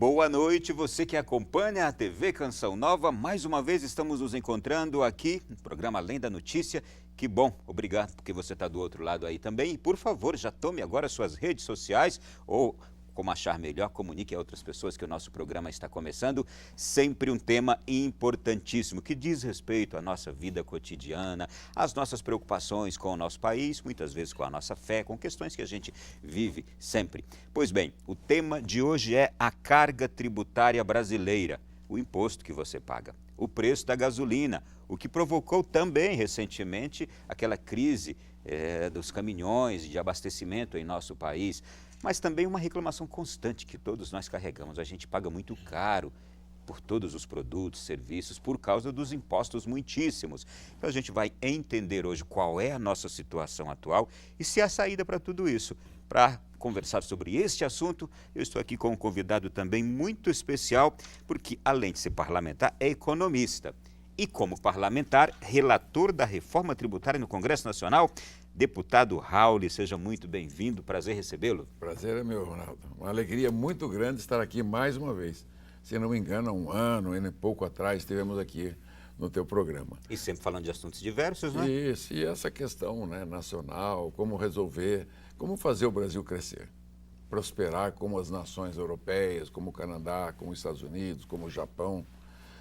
Boa noite, você que acompanha a TV Canção Nova. Mais uma vez estamos nos encontrando aqui no programa Além da Notícia. Que bom, obrigado porque você está do outro lado aí também. E por favor, já tome agora suas redes sociais ou, como achar melhor, comunique a outras pessoas que o nosso programa está começando. Sempre um tema importantíssimo que diz respeito à nossa vida cotidiana, às nossas preocupações com o nosso país, muitas vezes com a nossa fé, com questões que a gente vive sempre. Pois bem, o tema de hoje é a carga tributária brasileira, o imposto que você paga, o preço da gasolina, o que provocou também recentemente aquela crise dos caminhões de abastecimento em nosso país, mas também uma reclamação constante que todos nós carregamos. A gente paga muito caro por todos os produtos, serviços, por causa dos impostos muitíssimos. Então a gente vai entender hoje qual é a nossa situação atual e se há saída para tudo isso. Para conversar sobre este assunto, eu estou aqui com um convidado também muito especial, porque além de ser parlamentar, é economista. E como parlamentar, relator da reforma tributária no Congresso Nacional, deputado Rauli, seja muito bem-vindo, prazer recebê-lo. Prazer é meu, Ronaldo. Uma alegria muito grande estar aqui mais uma vez. Se não me engano, há um ano e pouco atrás estivemos aqui no teu programa. E sempre falando de assuntos diversos, não é? Isso, e essa questão, né, nacional, como resolver, como fazer o Brasil crescer, prosperar como as nações europeias, como o Canadá, como os Estados Unidos, como o Japão.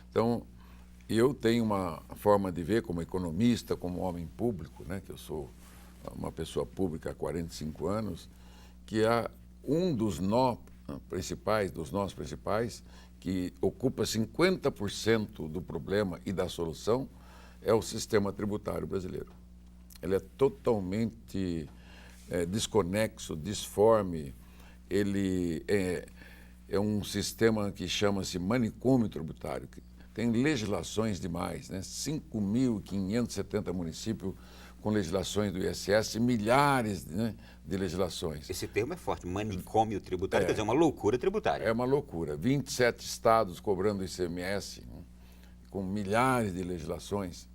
Então, eu tenho uma forma de ver como economista, como homem público, né, que eu sou uma pessoa pública há 45 anos, que há um dos nós principais, que ocupa 50% do problema e da solução, é o sistema tributário brasileiro. Ele é totalmente desconexo, disforme, ele é um sistema que chama-se manicômio tributário, que tem legislações demais, né? 5.570 municípios com legislações do ISS, milhares, né, de legislações. Esse termo é forte, manicômio tributário, quer dizer, uma loucura tributária. É uma loucura. 27 estados cobrando ICMS, né, com milhares de legislações.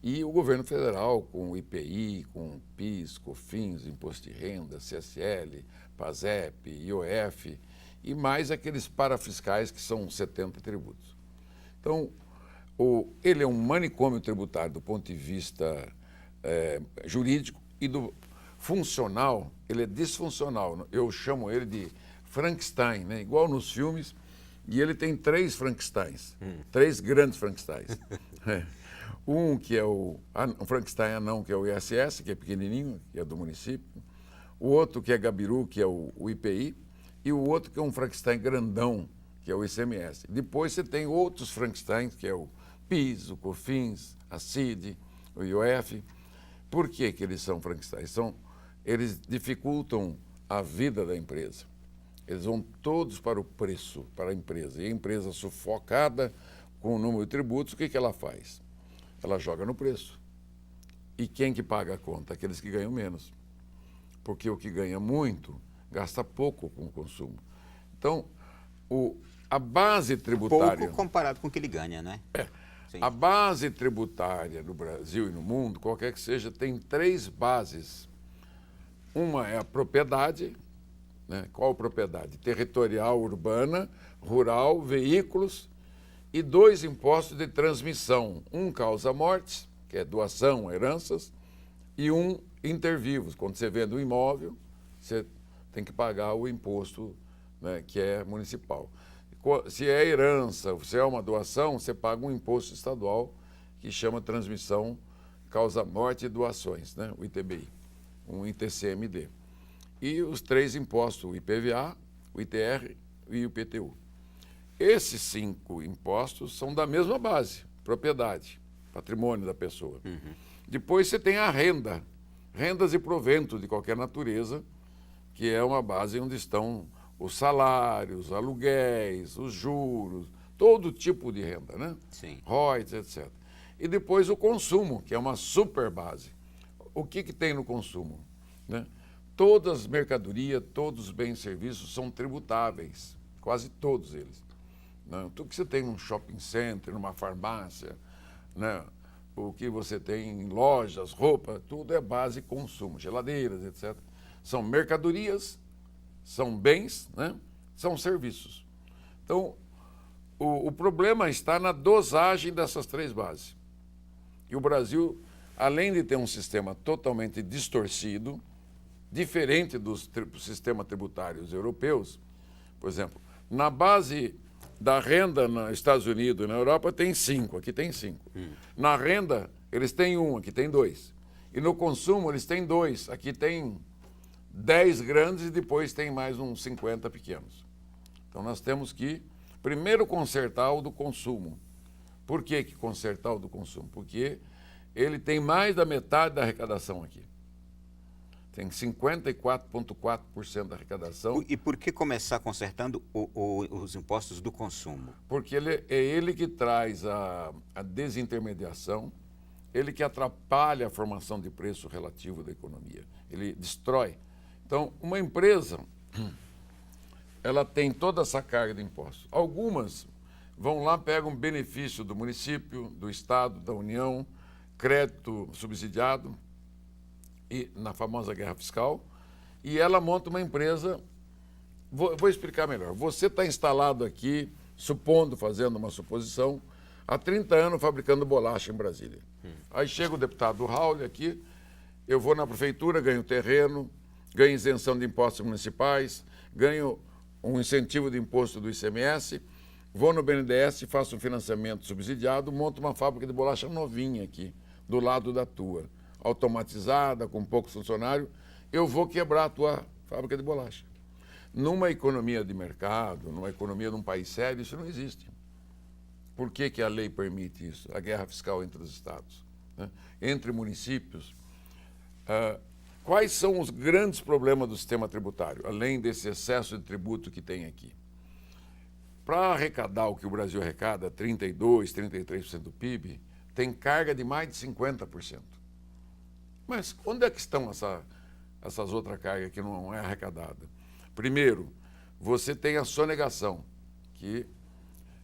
E o governo federal com o IPI, com PIS, COFINS, Imposto de Renda, CSL, PASEP, IOF e mais aqueles parafiscais que são 70 tributos. Então, ele é um manicômio tributário do ponto de vista jurídico e do funcional, ele é disfuncional. Eu chamo ele de Frankenstein, né? Igual nos filmes, e ele tem 3 Frankensteins, 3 grandes Frankensteins. Um que é um Frankenstein anão, que é o ISS, que é pequenininho, que é do município. O outro que é Gabiru, que é o IPI. E o outro que é um Frankenstein grandão, que é o ICMS. Depois você tem outros Frankensteins, que é o PIS, o COFINS, a CID, o IOF. Por que eles são Frankensteins? Eles dificultam a vida da empresa. Eles vão todos para o preço, para a empresa. E a empresa sufocada com o número de tributos, o que ela faz? Ela joga no preço. E quem que paga a conta? Aqueles que ganham menos. Porque o que ganha muito, gasta pouco com o consumo. Então, a base tributária... Pouco comparado com o que ele ganha, né? Sim. A base tributária no Brasil e no mundo, qualquer que seja, tem 3 bases. Uma é a propriedade, né? Qual propriedade? Territorial, urbana, rural, veículos e 2 impostos de transmissão. Um causa-mortes, que é doação, heranças, e um intervivos. Quando você vende um imóvel, você tem que pagar o imposto, né, que é municipal. Se é herança, se é uma doação, você paga um imposto estadual que chama transmissão, causa-morte e doações, né? O ITBI, um ITCMD. E os 3 impostos, o IPVA, o ITR e o IPTU. Esses 5 impostos são da mesma base, propriedade, patrimônio da pessoa. Depois você tem a renda, rendas e proventos de qualquer natureza, que é uma base onde estão os salários, os aluguéis, os juros, todo tipo de renda, né? Sim. Royalties, etc. E depois o consumo, que é uma super base. O que tem no consumo, né? Todas as mercadorias, todos os bens e serviços são tributáveis, quase todos eles. Né? Tudo que você tem num shopping center, numa farmácia, né? O que você tem em lojas, roupa, tudo é base consumo, geladeiras, etc. São mercadorias, são bens, né? São serviços. Então, o problema está na dosagem dessas três bases. E o Brasil, além de ter um sistema totalmente distorcido, diferente dos sistemas tributários europeus, por exemplo, na base da renda nos Estados Unidos e na Europa tem 5, aqui tem 5. Na renda, eles têm 1, aqui tem 2. E no consumo, eles têm 2, aqui tem 10 grandes e depois tem mais uns 50 pequenos. Então nós temos que primeiro consertar o do consumo. Por que consertar o do consumo? Porque ele tem mais da metade da arrecadação aqui. Tem 54,4% da arrecadação. E por que começar consertando os impostos do consumo? Porque é ele que traz a desintermediação, ele que atrapalha a formação de preço relativo da economia. Ele destrói. Então, uma empresa, ela tem toda essa carga de impostos. Algumas vão lá, pegam benefício do município, do Estado, da União, crédito subsidiado, e na famosa guerra fiscal, e ela monta uma empresa. Vou explicar melhor. Você está instalado aqui, fazendo uma suposição, há 30 anos fabricando bolacha em Brasília. Aí chega o deputado Raul aqui, eu vou na prefeitura, ganho terreno, ganho isenção de impostos municipais, ganho um incentivo de imposto do ICMS, vou no BNDES, faço um financiamento subsidiado, monto uma fábrica de bolacha novinha aqui, do lado da tua, automatizada, com poucos funcionários, eu vou quebrar a tua fábrica de bolacha. Numa economia de mercado, numa economia de um país sério, isso não existe. Por que a lei permite isso? A guerra fiscal entre os estados, né? Entre municípios. Quais são os grandes problemas do sistema tributário, além desse excesso de tributo que tem aqui? Para arrecadar o que o Brasil arrecada, 32%, 33% do PIB, tem carga de mais de 50%. Mas onde é que estão essas outras cargas que não é arrecadada? Primeiro, você tem a sonegação, que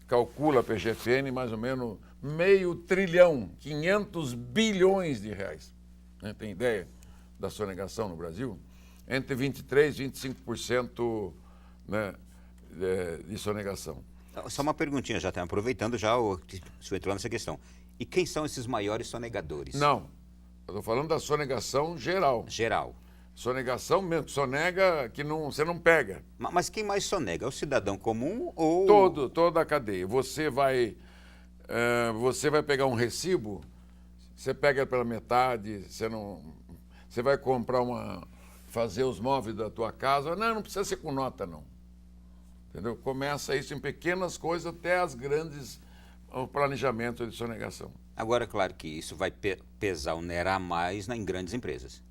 calcula a PGFN mais ou menos R$500 bilhão, 500 bilhões de reais. Né? Tem ideia da sonegação no Brasil? Entre 23% e 25%, né, de sonegação. Só uma perguntinha, já aproveitando já o senhor entrou nessa questão. E quem são esses maiores sonegadores? Não, eu estou falando da sonegação geral. Geral. Sonegação mesmo, sonega que você não pega. Mas quem mais sonega? É o cidadão comum ou... Toda a cadeia. Você vai pegar um recibo, você pega pela metade, você vai comprar fazer os móveis da tua casa, não precisa ser com nota, não. Entendeu? Começa isso em pequenas coisas até as grandes, o planejamento de sonegação. Agora, claro que isso vai pesar, onerar mais em grandes empresas.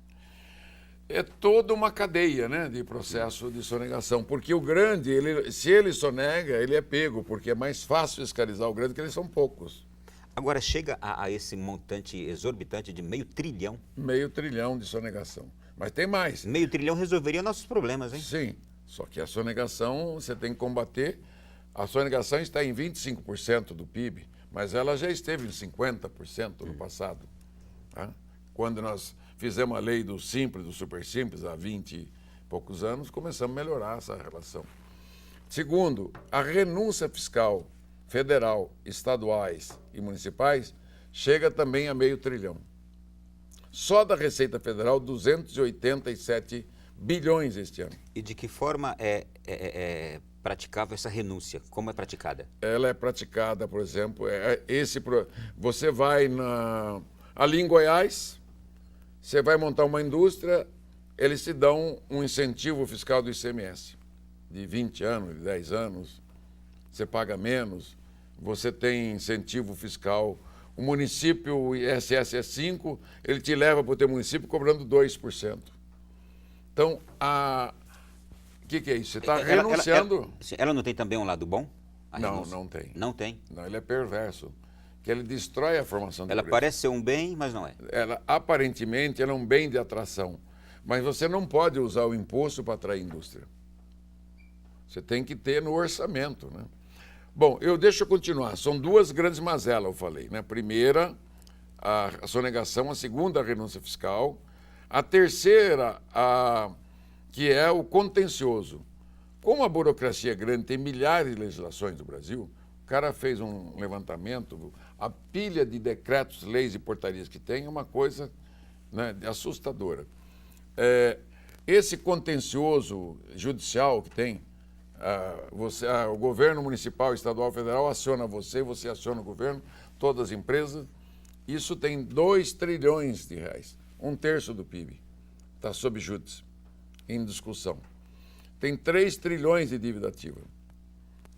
É toda uma cadeia, né, de processo de sonegação, porque o grande, se ele sonega, ele é pego, porque é mais fácil fiscalizar o grande, porque eles são poucos. Agora, chega a esse montante exorbitante de R$500 bilhão. R$500 bilhão de sonegação. Mas tem mais. R$500 bilhão resolveria nossos problemas, hein? Sim, só que a sonegação você tem que combater. A sonegação está em 25% do PIB, mas ela já esteve em 50% no passado. Tá? Quando nós fizemos a lei do simples, do super simples, há 20 e poucos anos, começamos a melhorar essa relação. Segundo, a renúncia fiscal federal, estaduais e municipais chega também a R$500 bilhão. Só da Receita Federal, 287 bilhões este ano. E de que forma é praticável essa renúncia? Como é praticada? Ela é praticada, por exemplo, você vai ali em Goiás, você vai montar uma indústria, eles te dão um incentivo fiscal do ICMS, de 20 anos, de 10 anos, você paga menos, você tem incentivo fiscal. O município, o ISS é 5%, ele te leva para o teu município cobrando 2%. Então, o que é isso? Você está renunciando... Ela não tem também um lado bom? Não tem. Não tem? Não, ele é perverso. Que ele destrói a formação do Ela preço. parece ser um bem, mas não é. Aparentemente, ela é um bem de atração. Mas você não pode usar o imposto para atrair indústria. Você tem que ter no orçamento, né? Bom, deixa eu continuar. São duas grandes mazelas, eu falei, né? A primeira, a sonegação. A segunda, a renúncia fiscal. A terceira, que é o contencioso. como a burocracia é grande, tem milhares de legislações no Brasil, o cara fez um levantamento, a pilha de decretos, leis e portarias que tem é uma coisa, né, assustadora. Esse contencioso judicial que tem, o governo municipal, estadual, federal aciona você, você aciona o governo, todas as empresas, isso tem 2 trilhões de reais, 1/3 do PIB, está sob júdice, em discussão. Tem 3 trilhões de dívida ativa.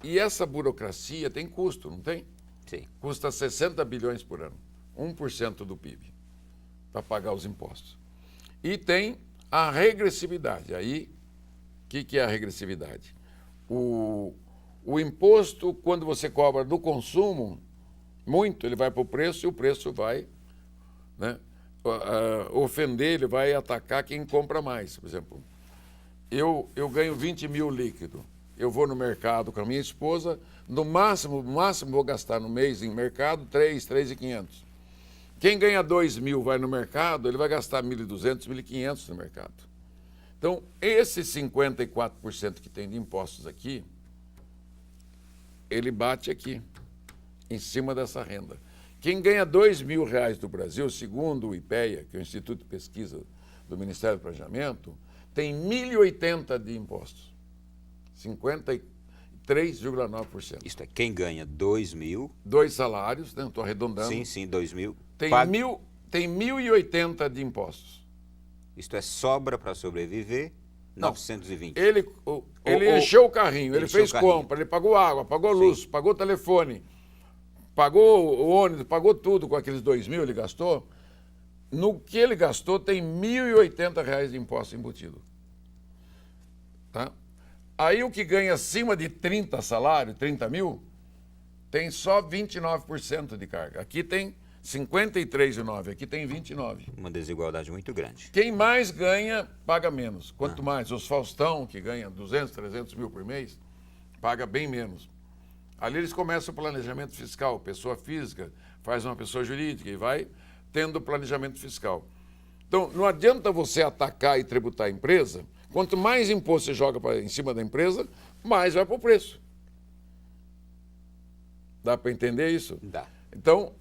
E essa burocracia tem custo, não tem? Sim. Custa 60 bilhões por ano, 1% do PIB, para pagar os impostos. E tem a regressividade. Aí, o que é a regressividade? O imposto, quando você cobra do consumo, muito, ele vai para o preço e o preço vai, né, ofender, ele vai atacar quem compra mais. Por exemplo, eu ganho 20 mil líquido. Eu vou no mercado com a minha esposa, no máximo vou gastar no mês em mercado 3.500. Quem ganha 2 mil vai no mercado, ele vai gastar 1.200, 1.500 no mercado. Então, esse 54% que tem de impostos aqui, ele bate aqui, em cima dessa renda. Quem ganha 2 mil reais do Brasil, segundo o IPEA, que é o Instituto de Pesquisa do Ministério do Planejamento, tem 1.080 de impostos. 53,9%. Isto é, quem ganha 2 mil... 2 salários, né? Estou arredondando. Sim, 2 mil. Tem 1.080 de impostos. Isto é, sobra para sobreviver, 920. Ele encheu o carrinho, ele fez compra, ele pagou água, pagou luz, pagou telefone, pagou o ônibus, pagou tudo com aqueles 2 mil ele gastou. No que ele gastou tem 1.080 reais de imposto embutido. Tá? Aí o que ganha acima de 30 salário, 30 mil, tem só 29% de carga. Aqui tem 53,9%, aqui tem 29%. Uma desigualdade muito grande. Quem mais ganha, paga menos. Quanto mais, os Faustão, que ganha 200, 300 mil por mês, paga bem menos. Ali eles começam o planejamento fiscal, pessoa física, faz uma pessoa jurídica e vai tendo planejamento fiscal. Então, não adianta você atacar e tributar a empresa. Quanto mais imposto você joga em cima da empresa, mais vai para o preço. Dá para entender isso? Dá. Então,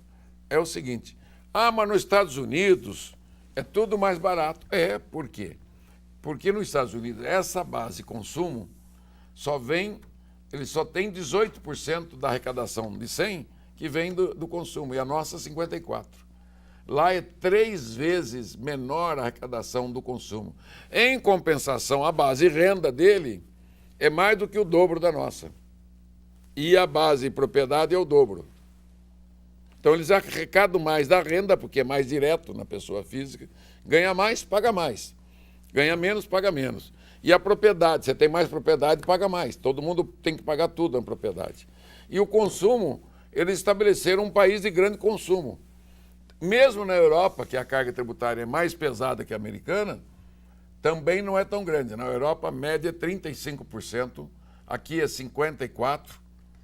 é o seguinte, mas nos Estados Unidos é tudo mais barato. Por quê? Porque nos Estados Unidos essa base consumo ele só tem 18% da arrecadação de 100 que vem do consumo, e a nossa 54%. Lá é 3 vezes menor a arrecadação do consumo. Em compensação, a base renda dele é mais do que o dobro da nossa. E a base propriedade é o dobro. Então, eles arrecadam mais da renda, porque é mais direto na pessoa física. Ganha mais, paga mais. Ganha menos, paga menos. E a propriedade, você tem mais propriedade, paga mais. Todo mundo tem que pagar tudo na propriedade. E o consumo, eles estabeleceram um país de grande consumo. Mesmo na Europa, que a carga tributária é mais pesada que a americana, também não é tão grande. Na Europa, a média é 35%, aqui é 54%.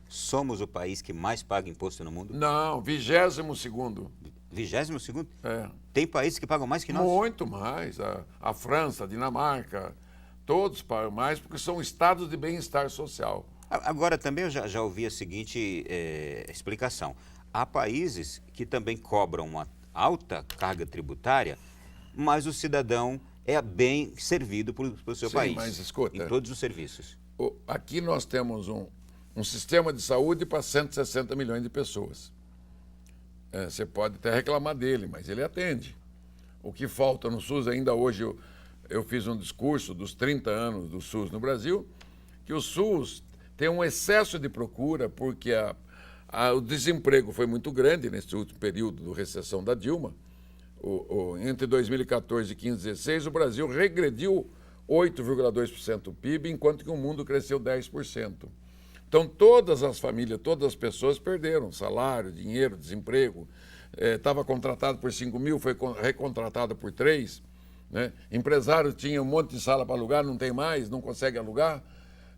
Somos o país que mais paga imposto no mundo? Não, 22º. 22º? É. Tem países que pagam mais que nós? Muito mais. A França, a Dinamarca, todos pagam mais porque são estados de bem-estar social. Agora, também eu já ouvi a seguinte explicação. Há países que também cobram uma alta carga tributária, mas o cidadão é bem servido pelo seu país. Mas escuta, em todos os serviços. Aqui nós temos um sistema de saúde para 160 milhões de pessoas. Você pode até reclamar dele, mas ele atende. O que falta no SUS, ainda hoje eu fiz um discurso dos 30 anos do SUS no Brasil, que o SUS tem um excesso de procura porque o desemprego foi muito grande nesse último período da recessão da Dilma. Entre 2014 e 2015 e 2016, o Brasil regrediu 8,2% do PIB, enquanto que o mundo cresceu 10%. Então, todas as famílias, todas as pessoas perderam salário, dinheiro, desemprego. Estava contratado por 5 mil, foi recontratado por 3. Né? Empresário tinha um monte de sala para alugar, não tem mais, não consegue alugar.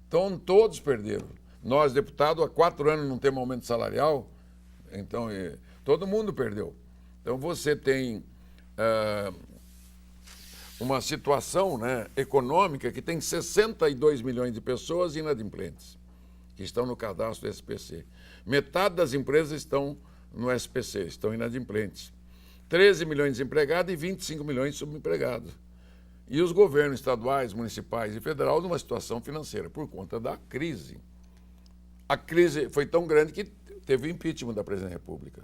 Então, todos perderam. Nós, deputados, há 4 anos não temos aumento salarial, então todo mundo perdeu. Então, você tem uma situação, né, econômica que tem 62 milhões de pessoas inadimplentes, que estão no cadastro do SPC. Metade das empresas estão no SPC, estão inadimplentes. 13 milhões de desempregados e 25 milhões de subempregados. E os governos estaduais, municipais e federal numa situação financeira por conta da crise. A crise foi tão grande que teve impeachment da presidente da República.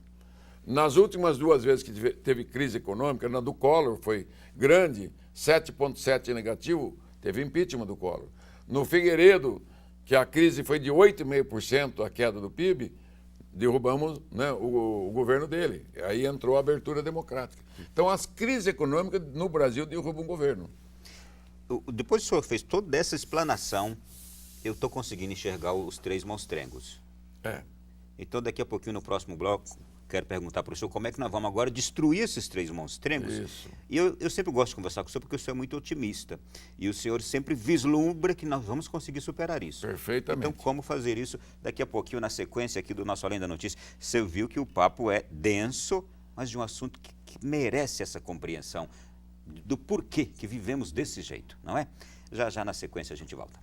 Nas últimas 2 vezes que teve crise econômica, na do Collor foi grande, 7,7 negativo, teve impeachment do Collor. No Figueiredo, que a crise foi de 8,5% a queda do PIB, derrubamos, né, o governo dele. Aí entrou a abertura democrática. Então, as crises econômicas no Brasil derrubam o governo. Depois que o senhor fez toda essa explanação, eu estou conseguindo enxergar os 3 monstrengos. Então, daqui a pouquinho, no próximo bloco, quero perguntar para o senhor como é que nós vamos agora destruir esses 3 monstrengos. Isso. E eu sempre gosto de conversar com o senhor porque o senhor é muito otimista. E o senhor sempre vislumbra que nós vamos conseguir superar isso. Perfeitamente. Então, como fazer isso daqui a pouquinho, na sequência aqui do nosso Além da Notícia? Você viu que o papo é denso, mas de um assunto que merece essa compreensão do porquê que vivemos desse jeito, não é? Já já na sequência a gente volta.